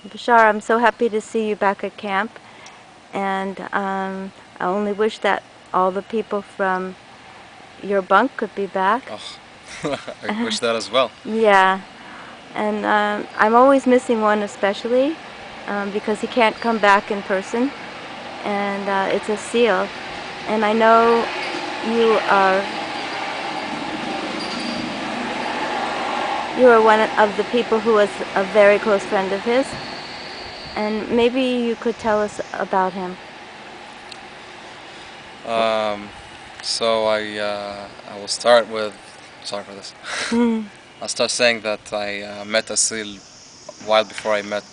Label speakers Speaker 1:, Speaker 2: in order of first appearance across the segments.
Speaker 1: Bashar, I'm so happy to see you back at camp, and I only wish that all the people from your bunk could be back.
Speaker 2: Oh, I wish that as well.
Speaker 1: Yeah, and I'm always missing one especially because he can't come back in person, and it's a seal. And I know you are one of the people who was a very close friend of his, and maybe you could tell us about him.
Speaker 2: Um, I will start with. Sorry for this. I'll start saying that I met Asil a while before I met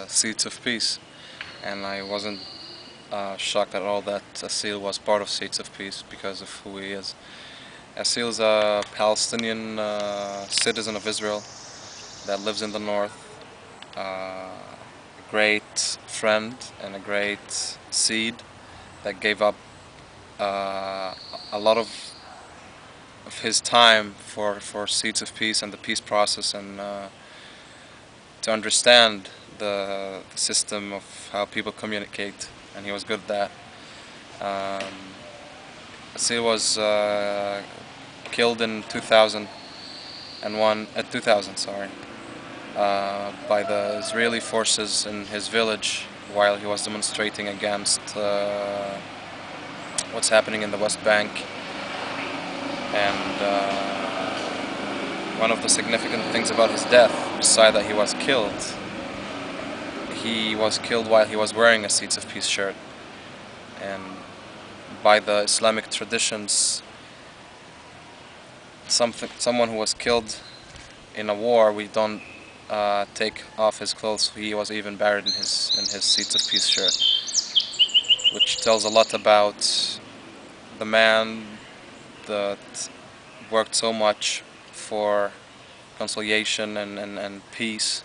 Speaker 2: Seeds of Peace, and I wasn't shocked at all that Asil was part of Seeds of Peace because of who he is. Asil is a Palestinian citizen of Israel that lives in the north. A great friend and a great seed that gave up uh, a lot of his time for Seeds of Peace and the peace process, and to understand the system of how people communicate, and he was good at that. Um, Asil was killed in 2001, 2000, sorry, by the Israeli forces in his village while he was demonstrating against what's happening in the West Bank. And one of the significant things about his death, besides that he was killed while he was wearing a Seeds of Peace shirt. And by the Islamic traditions, someone who was killed in a war, we don't take off his clothes. He was even buried in his Seeds of Peace shirt, which tells a lot about the man that worked so much for conciliation and peace,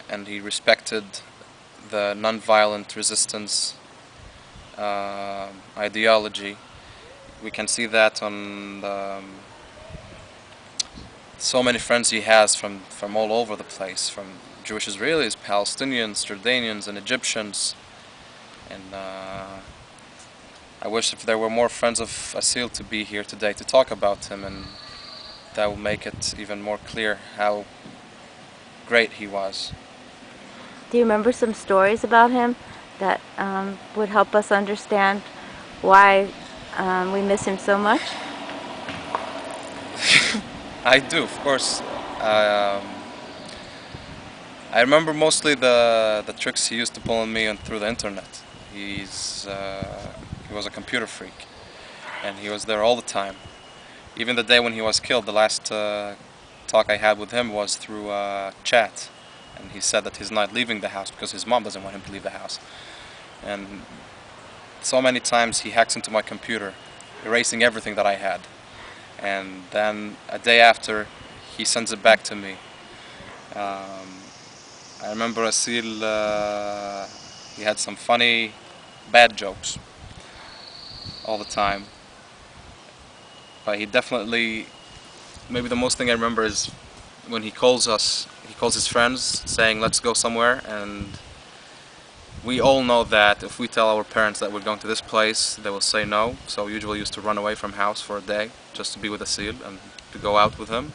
Speaker 2: and he respected the non-violent resistance ideology. We can see that on so many friends he has from all over the place, from Jewish Israelis, Palestinians, Jordanians, and Egyptians. And I wish if there were more friends of Asil to be here today to talk about him, and that will make it even more clear how great he was.
Speaker 1: Do you remember some stories about him that would help us understand why we miss him so much?
Speaker 2: I do, of course. Um, I remember mostly the tricks he used to pull on me and through the internet. He was a computer freak, and he was there all the time. Even the day when he was killed, the last talk I had with him was through chat, and he said that he's not leaving the house because his mom doesn't want him to leave the house. And so many times he hacks into my computer, erasing everything that I had, and then a day after, he sends it back to me. I remember Asil, he had some funny, bad jokes all the time. But he definitely, maybe the most thing I remember is when he calls his friends saying, let's go somewhere. And we all know that if we tell our parents that we're going to this place, they will say no. So we usually used to run away from house for a day just to be with Asil and to go out with him.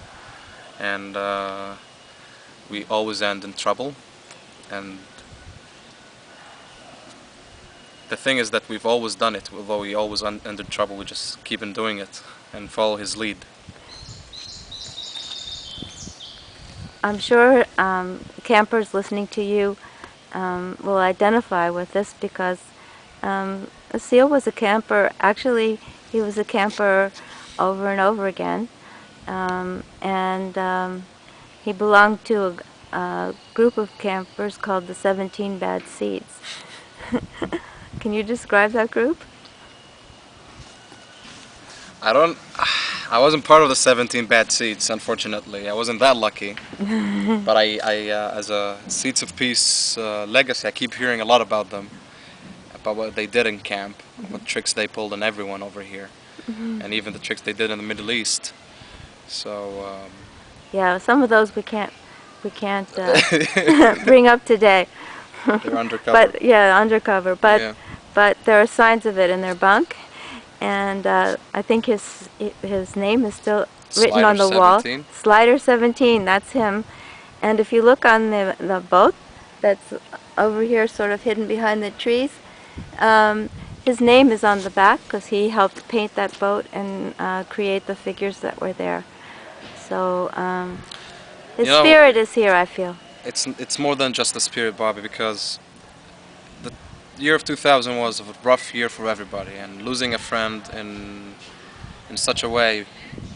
Speaker 2: And we always end in trouble. And the thing is that we've always done it, although we always end in trouble, we just keep on doing it and follow his lead.
Speaker 1: I'm sure campers listening to you will identify with this because Seal was a camper. Actually, he was a camper over and over again. And he belonged to a group of campers called the 17 Bad Seeds. Can you describe that group?
Speaker 2: I don't. I wasn't part of the 17 bad seeds, unfortunately. I wasn't that lucky. But as a Seeds of Peace legacy, I keep hearing a lot about them, about what they did in camp, what tricks they pulled on everyone over here, and even the tricks they did in the Middle East. So
Speaker 1: Yeah, some of those we can't bring up today.
Speaker 2: They're undercover.
Speaker 1: But yeah, undercover. But
Speaker 2: Yeah.
Speaker 1: but there are signs of it in their bunk, and I think his name is still written
Speaker 2: Slider
Speaker 1: on the wall.
Speaker 2: 17.
Speaker 1: Slider 17. That's him. And if you look on the boat that's over here, sort of hidden behind the trees, his name is on the back because he helped paint that boat and create the figures that were there. So his
Speaker 2: You know,
Speaker 1: spirit is here, I feel.
Speaker 2: it's more than just the spirit, Bobbie, because the year of 2000 was a rough year for everybody, and losing a friend in such a way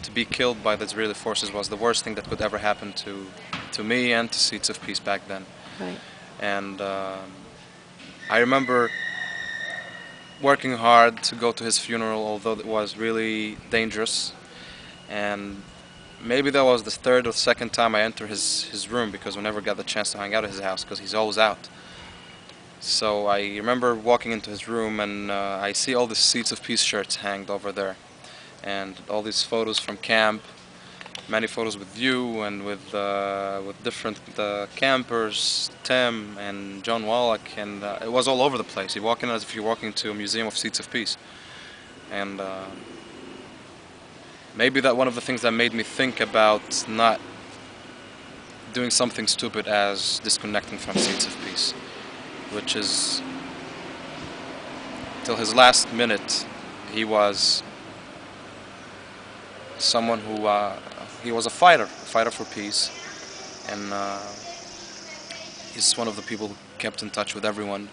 Speaker 2: to be killed by the Israeli forces was the worst thing that could ever happen to me and to Seeds of Peace back then.
Speaker 1: Right.
Speaker 2: And I remember working hard to go to his funeral, although it was really dangerous. And maybe that was the third or second time I entered his room, because we never got the chance to hang out at his house because he's always out. So I remember walking into his room, and I see all the Seeds of Peace shirts hanged over there, and all these photos from camp, many photos with you and with different campers, Tim and John Wallach, and it was all over the place. You walk in as if you're walking to a museum of Seeds of Peace. And maybe that one of the things that made me think about not doing something stupid as disconnecting from Seeds of Peace, which is, till his last minute, he was someone who he was a fighter for peace, and he's one of the people who kept in touch with everyone,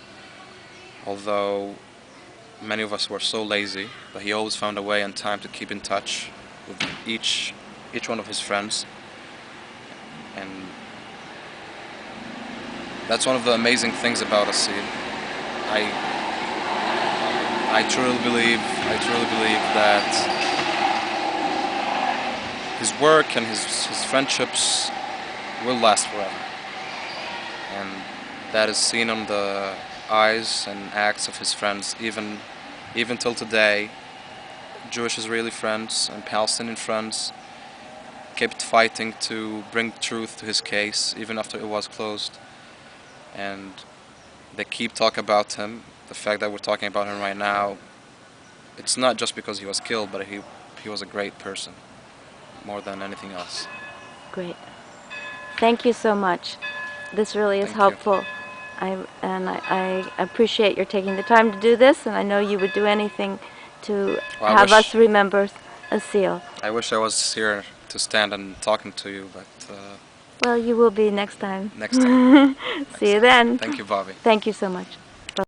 Speaker 2: although many of us were so lazy, but he always found a way and time to keep in touch with each one of his friends. And that's one of the amazing things about Asel. I truly believe that his work and his friendships will last forever, and that is seen on the eyes and acts of his friends, even till today. Jewish Israeli friends and Palestinian friends kept fighting to bring truth to his case, even after it was closed, and they keep talking about him. The fact that we're talking about him right now, it's not just because he was killed, but he was a great person, more than anything else.
Speaker 1: Great. Thank you so much. This really is
Speaker 2: Thank you.
Speaker 1: helpful. I appreciate your taking the time to do this, and I know you would do anything to have us remember Asel.
Speaker 2: I wish I was here to stand and talking to you, but
Speaker 1: well, you will be next time.
Speaker 2: next time.
Speaker 1: See you then.
Speaker 2: Thank you, Bobbie.
Speaker 1: Thank you so much.